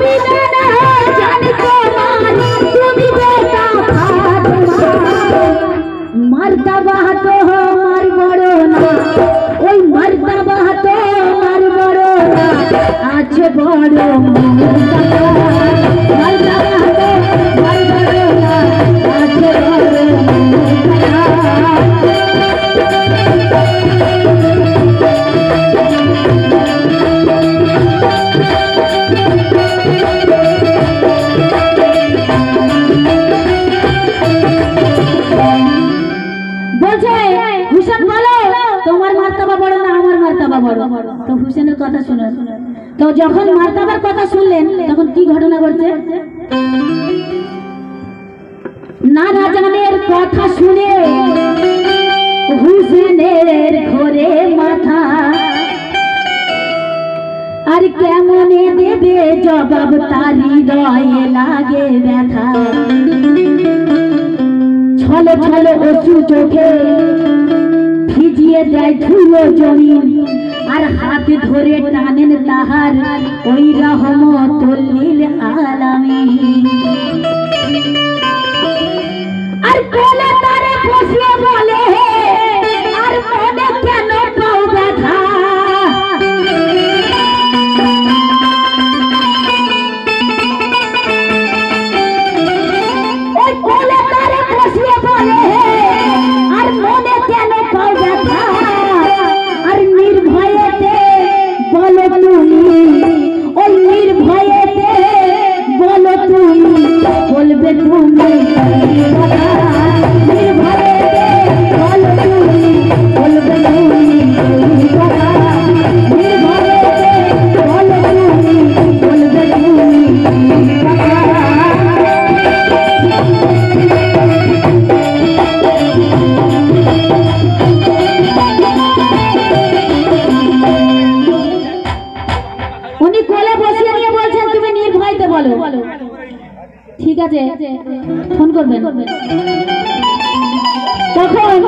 আমি নানা জান তোমার তুমি বেটা ফাতেমা মর্তবা তোমার বড় না ওই মর্তবা তোমার বড় না আছে বড় तो हुसैन कथा शुने तो जखन मर्तबार कथा सुनलें तखन की घटना घटছে नाना जानेर कथा शुने हुसैनेर घरे माथा और केमने देबे जवाब तारी हृदये लागे व्यथा छलो छलो अश्रु चोखे भिजिए देय धुलो जमीन और हाथ धरे टानेन ताहार ओई रहमतुल लिल आलामीन और कोले तारे बसिए बोले और मने केन पाओ व्यथा ओई कोले तारे बसिए बोले और मने केन पाओ व्यथा और निर्भयते बोलो তুমি ওই নির্ভয়েতে বলো তুমি বলবে তুমি নির্ভয়েতে বলো তুমি বলবে তুমি নির্ভয়েতে বলো তুমি বলবে তুমি ठीक है फोन करबेन तखन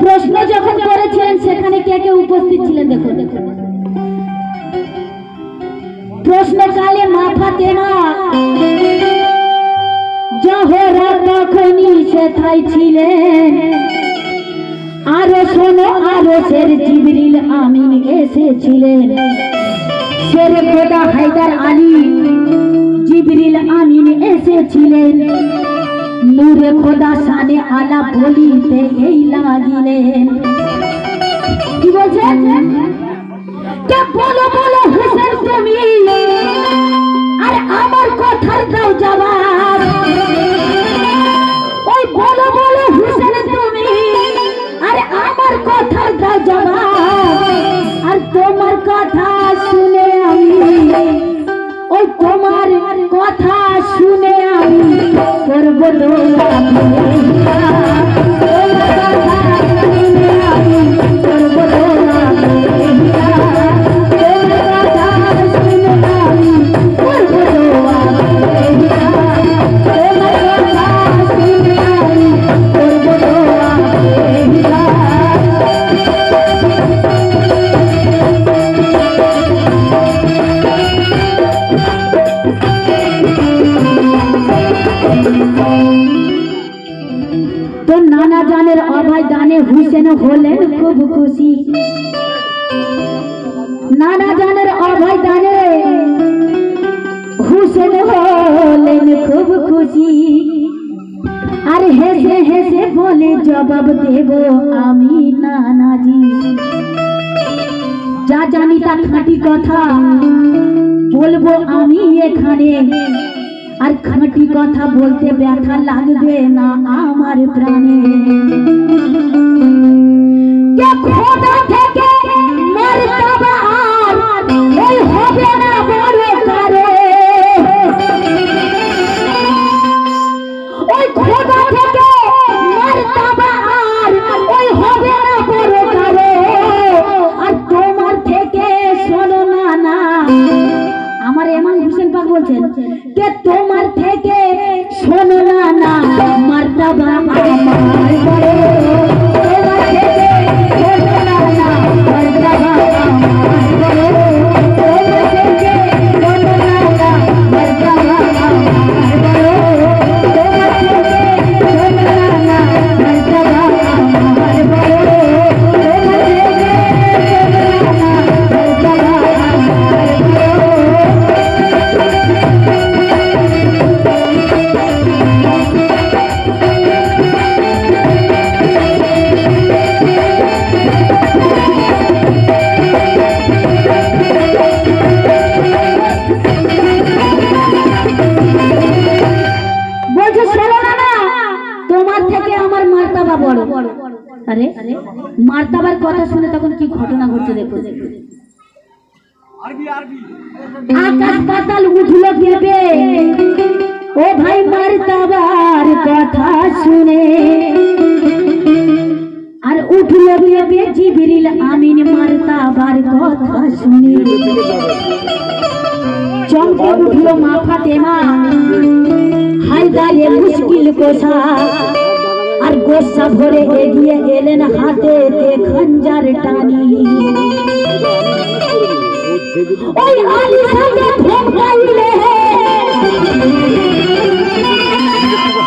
प्रश्न जखन करेছিলেন সেখানে কে কে উপস্থিত ছিলেন দেখো প্রশ্নকালে মা ফাতেমা জোহরা তখনই সেথায় ছিলেন আরো শোনো আরো সের জিবরিল আমিন এসেছিলেন शेर खुदा हैदर अली जिब्रील आमीन एसेছিলেন नूरे खुदा शाने आला বলিতে এই লাগিলেন কি বলছেন কে বলো বলো হুসেন তুমি আরে আমার কথার দাও জবাব ওই বলো বলো হুসেন তুমি আরে আমার কথার দাও জবাব আর তোমার কথা শুনে ওই তোমার কথা শুনে আমি করব দোয়া तो नाना जानेर अभय दाने हुसैन होलेन खूब खुशी नाना जानेर अभय दाने हुसैन होलेन खूब खुशी अरे हेसे हेसे बोले जवाब देबो आमी नानाजी जा जानी ता खाटी कथा बोलबो आमी एखाने আর খাঁটি কথা বলতে ব্যথা লাগবে না আমার প্রাণে কে খোদা থেকে মর্তবা আর ওই হবে না বড় কারে ওই খোদা থেকে মর্তবা আর ওই হবে না বড় কারে আর তোমার থেকে শোনো না না আমার ইমাম হোসেন পাক বলছেন কে তোমার থেকে শোনো না না মর্তবা আমার বড় তোমার থেকে শোনো না না মর্তবা আমার বড় তোমার থেকে শোনো না না মার্তাবার কথা শুনে তখন কি ঘটনা ঘটছে দেখো। আকাশ পাতাল উঠলো কেঁপে, ও ভাই মার্তাবার কথা শুনে। আর উঠলো কেঁপে জিবরিল আমিন মার্তাবার কথা শুনে। চমকে উঠলো মা ফাতেমা, হায়দারে মুশকিল কোষা। আর গোসা ভরে এগিয়ে এলেন হাতে খঞ্জার টানি। ওই আলিশাকে ধমকাইলে,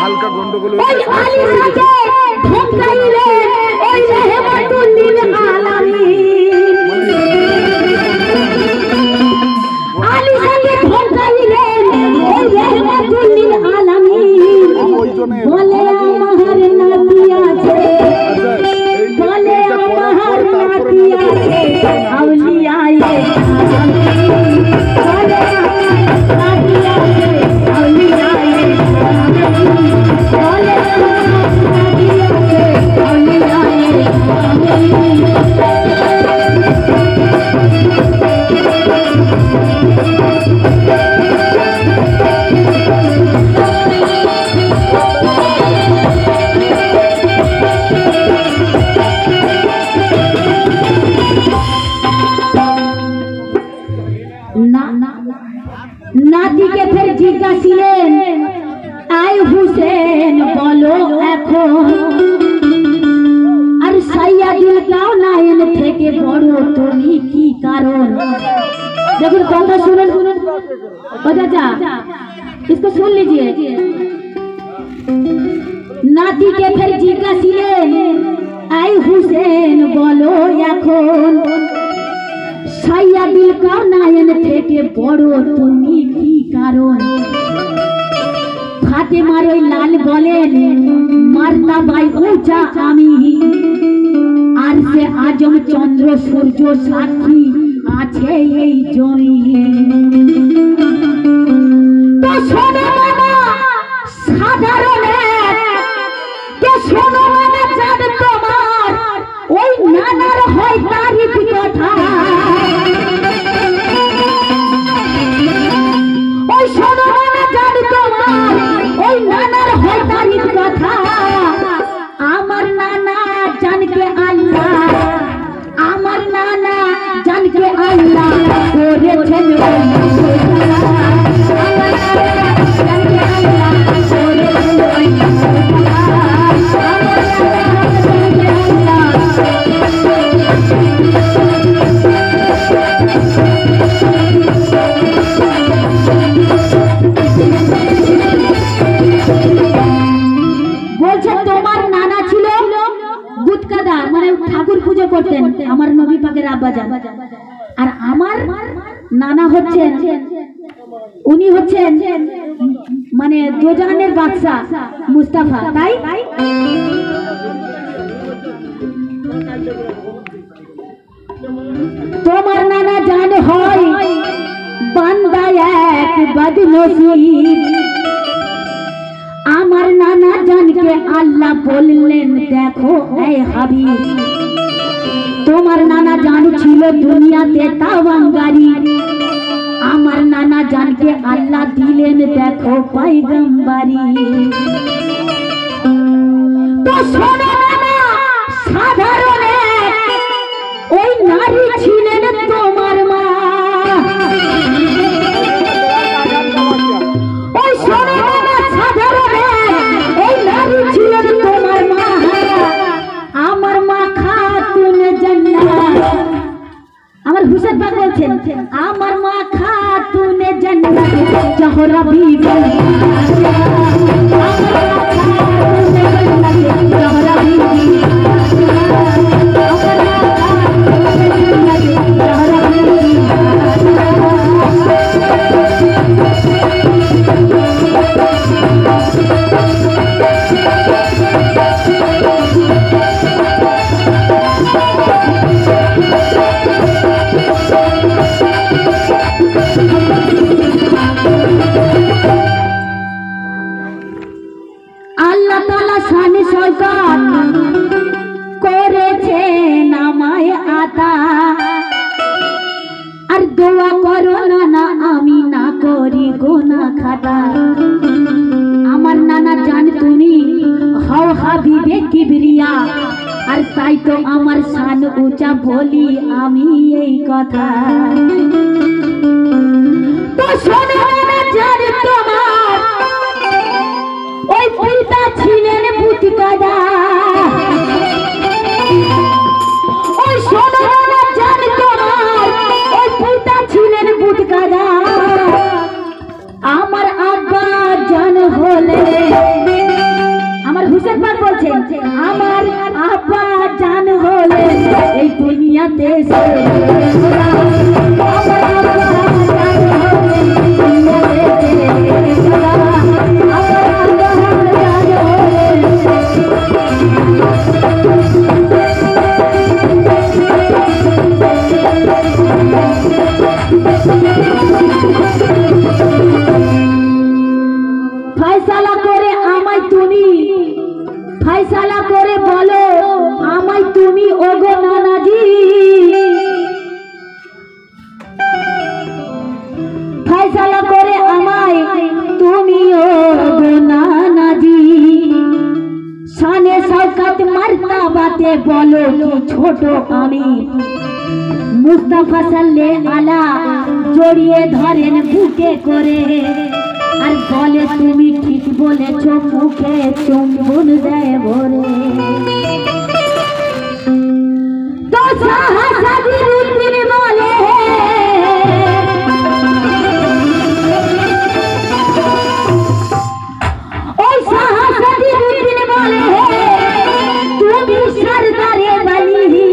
হালকা গন্ডগোল, ওই আলিশাকে ধমকাইলে ওই রাহমাতুল লিল আলামিন। আলিশাকে ধমকাইলে ওই রাহমাতুল লিল আলামিন। বলে আমার নাতি আছে, বলে আমার নাতি আছে আউলিয়ায়ে আলামিন। বলে আমার নাতি আছে আউলিয়ায়ে আলামিন। বলে আমার নাতি আছে আউলিয়ায়ে আলামিন। নাতিকে ফের জিজ্ঞাসিলেন, আই হুসেন বলো এখন, আর সাইয়াদুল কাউনাইন থেকে বড় তুমি কি কারণ? দেখুন কথা শুনুন, ও চাচা इसको सुन लीजिए। নাতিকে ফের জিজ্ঞাসিলেন, আই হুসেন বলো এখন, সাইয়াদুল কাউনাইন থেকে বড় তুমি কি কারণ? ফাতেমার ওই লাল বলেন, মার্তাবাই উঁচা আমি, আর সে আজম চন্দ্র সূর্য সাক্ষী আছে এই জমি। তো শোনো না সাধারণ, কে শোনো না জান তোমার ওই নানার হয় তারিফ কথা। ওই শোনো না জান তোমার ওই নানার হয় তারিফ কথা। আমার নানা জানকে আল্লাহ, আমার নানা জানকে আল্লাহ করেছেন ওই কথা। আমার নানা জানকে আল্লাহ করেছেন ওই কথা। আমার নানা জানকে আল্লাহ। বলছে তোমার নানা ছিল গুদকাদা, মানে ঠাকুর পুজো করতেন আমার নবী পাকের আব্বাজান। আর আমার নানা হচ্ছেন, উনি হচ্ছেন মানে দোজাহানের বাদশা মুস্তাফা। তাই তোমার নানা জান হয় বান্দা এক বদনসিব। আমার নানা জানকে আল্লাহ বললেন, দেখো এই হাবিব, তোমার নানা জান ছিল দুনিয়াতে তাওয়াঙ্গারি। আমার নানা জানকে আল্লাহ দিলেন দেখো পয়গম্বরি। তো শোনো নানা সাধারণ ওই নারী ছিলেন তোমার মা। ওই শোনো নানা সাধারণ ওই নারী ছিলেন তোমার মা। আমার মা খাতুন জান্নাত, আমার হুসেন পাক বলছেন, আমার মা খাতুন জান্নাত জহরা বিবি। আমার মা খাতুন জান্নাত জহরা বিবি। আমার মা খাতুন জান্নাত জহরা বিবি। গোনা খাতা আমার নানা জান তুমি হও হাবিবে কিবরিয়া আর তাই তো আমার শান উঁচা বলি আমি এই কথা তো শোনো নানা জান তোমার ওই পিতা ছিলেন ভূত গাদা ওই শোনো নানা জান তোমার ওই পিতা ছিলেন ভূত গাদা আমার আব্বা জান হলে আমার হুসেন পাক বলছেন আমার আব্বা জান হলে এই দুনিয়াতে আমার আব্বা জান হলে ফয়সালা করে আমায় তুমি ফয়সালা করে বলো আমায় তুমি ওগো নানাজি ফয়সালা করে আমায় তুমি ওগো নানাজি শানে শওকত মারতাবাতে বলো কি ছোট আমি মুস্তাফা সাল্লাল্লাহু আলা জড়িয়ে ধরেন বুকে করে আর বলে তুমি ঠিক বলেছ মুখে চুম্বন দেয় ভরে তো সাহাসাদির উদ্দিন বলে ওই সাহাসাদির উদ্দিন বলে তুমি সরদারে বলি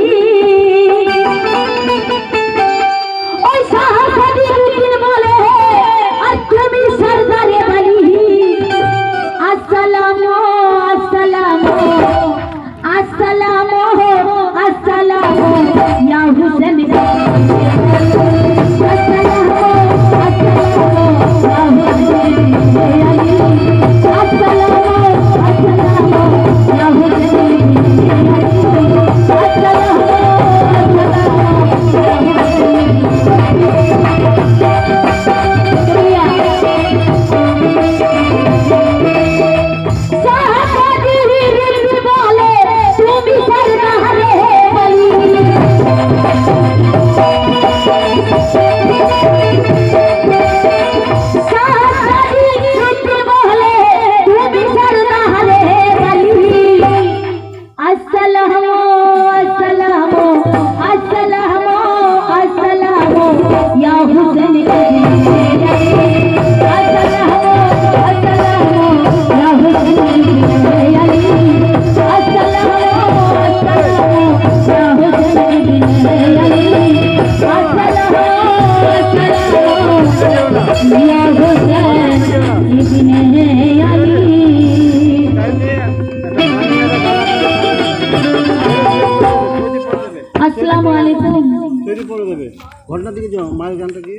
ওই সাহাসাদির উদ্দিন বলে আর তুমি সরদারে বলি আসসালামু আসসালামু আসসালামু আসসালামু ইয়া হুসেন আসসালামু আসসালামু ইয়া হুসেন আসসালামু আসসালামু ইয়া হুসেন আসসালামু আসসালামু আলাইকুম তৈরি করে দেবে ঘটনা দিকে যাও মায়ের গানটা কি